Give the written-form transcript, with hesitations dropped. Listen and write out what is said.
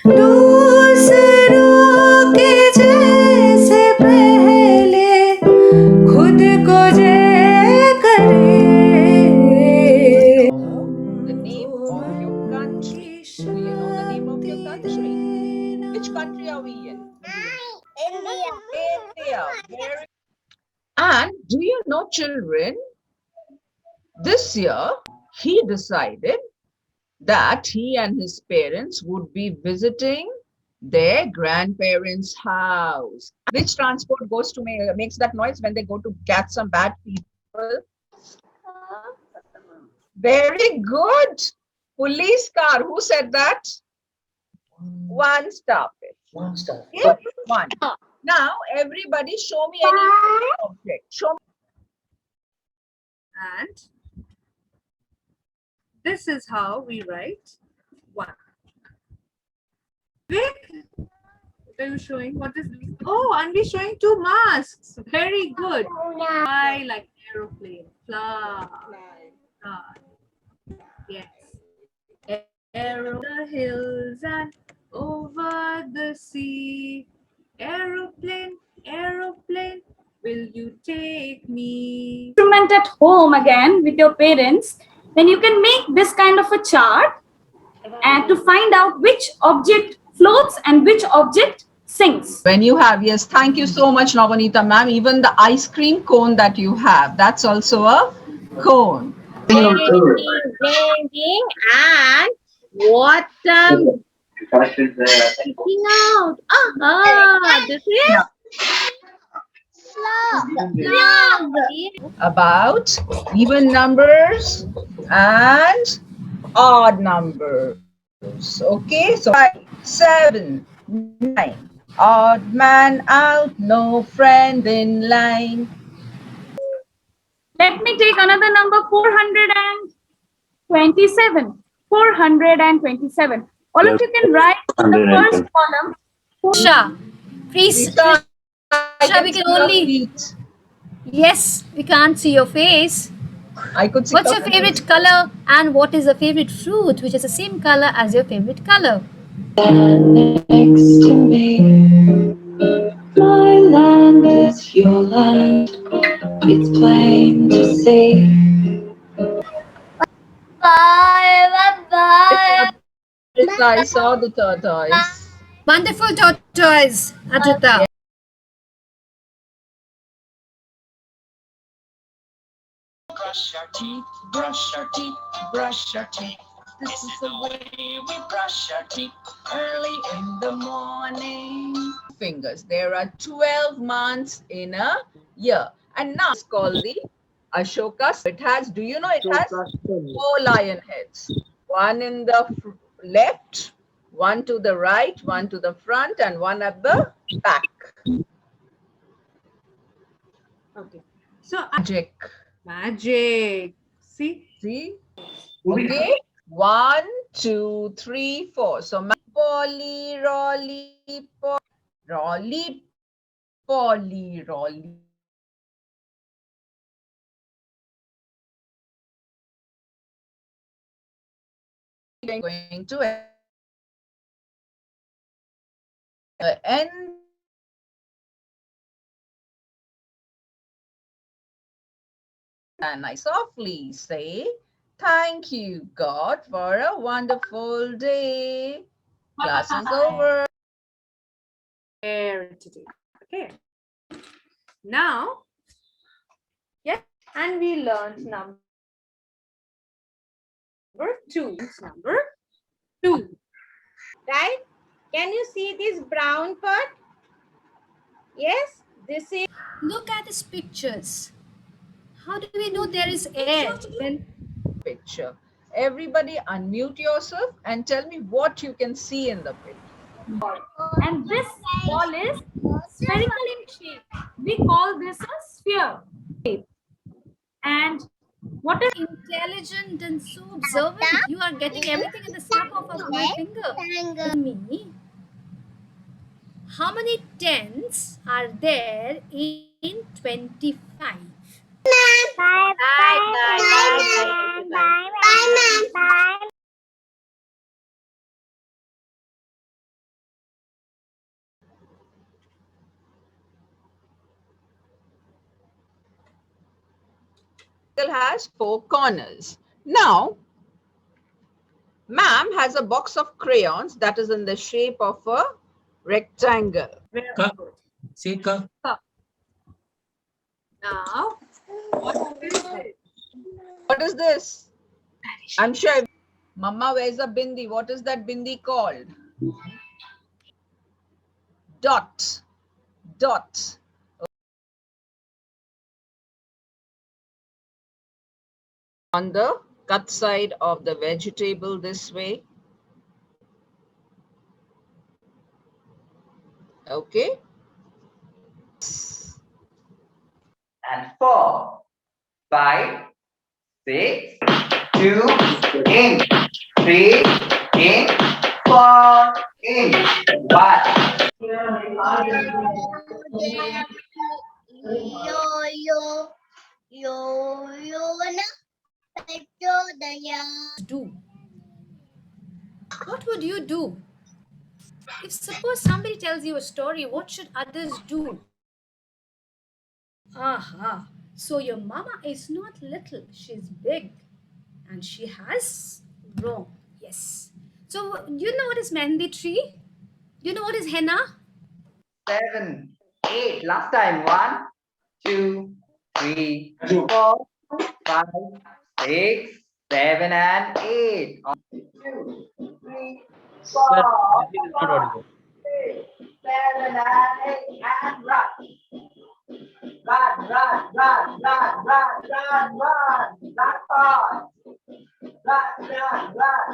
दूसरों के जैसे पहले खुद को जय करे। The name of your country. Do you know the name of your country? Which country are we in? India. India. Very. And do you know, children, this year he decided that he and his parents would be visiting their grandparents' house. Which transport goes to makes that noise when they go to catch some bad people? Very good. Police car. Who said that? One star. One star. Okay? One. Now, everybody show me any object. Show me. And this is how we write 1. Vic, what are you showing? What is this? Oh, and we're showing 2 masks. Very good. Fly like aeroplane. Fly. Fly. Yes. Aero the hills and over the sea. Aeroplane, aeroplane, will you take me? Instrument at home again with your parents, then you can make this kind of a chart and to find out which object floats and which object sings. When you have, yes, thank you so much, Navanita ma'am. Even the ice cream cone that you have, that's also a cone. Blending and water leaking out. This is slug. About even numbers and odd numbers. Okay, so 5, 7, 9. Odd man out, no friend in line. Let me take another number 427. 427. All of you can write the first column. Sha, please. Rita, Sha, we can only. Yes, we can't see your face. I could see. What's your favorite color and what is the favorite fruit which is the same color as your favorite color? Next to me, my land is your land. It's plain to see. Bye, bye, bye. I saw the tortoise. Wonderful tortoise, Adrita. Brush our teeth, brush our teeth, brush our teeth. This is the way we brush our teeth early in the morning. Fingers. There are 12 months in a year. And now it's called the Ashoka. It has, do you know it has 4 lion heads? One in the left, one to the right, one to the front, and one at the back. Okay. So Magic. magic. See? See? Okay. 1, 2, 3, 4. So Polly, Rolly, Rolly, Polly, Rolly. Going to end. And I softly say, thank you, God, for a wonderful day. Class is over. Today. Okay. Now, yes, and we learned number 2. Number 2. Right? Can you see this brown part? Yes, this is. Look at these pictures. How do we know there is air when Picture. Everybody unmute yourself and tell me what you can see in the picture. And this ball is spherical in shape. We call this a sphere. And what is intelligent and so observant? You are getting everything in the snap of my finger. Me. How many tens are there in 25? Bye, bye, bye, bye. Circle has 4 corners. Now, ma'am has a box of crayons that is in the shape of a rectangle. Very Ka. good. Say ka. Now, what is it? What is this? I'm sure. Mama wears a bindi. What is that bindi called? Dot. Dot. On the cut side of the vegetable this way. Okay. And 4, 5, 6, 2, in, 3, in, 4, in, 1. Do. What would you do? If suppose somebody tells you a story, what should others do? Aha. So your mama is not little, she's big. And she has grown. Yes. So do you know what is Mehendi tree? Do you know what is henna? 7, 8, last time, 1, 2, 3, 4, 5, 6, 7, and 8. 2, 3, 4, Sir, it is not 5, audible. 6, 7, and 8, and run. Run, run, run, run, run, run, run, run fast. Run, run, run.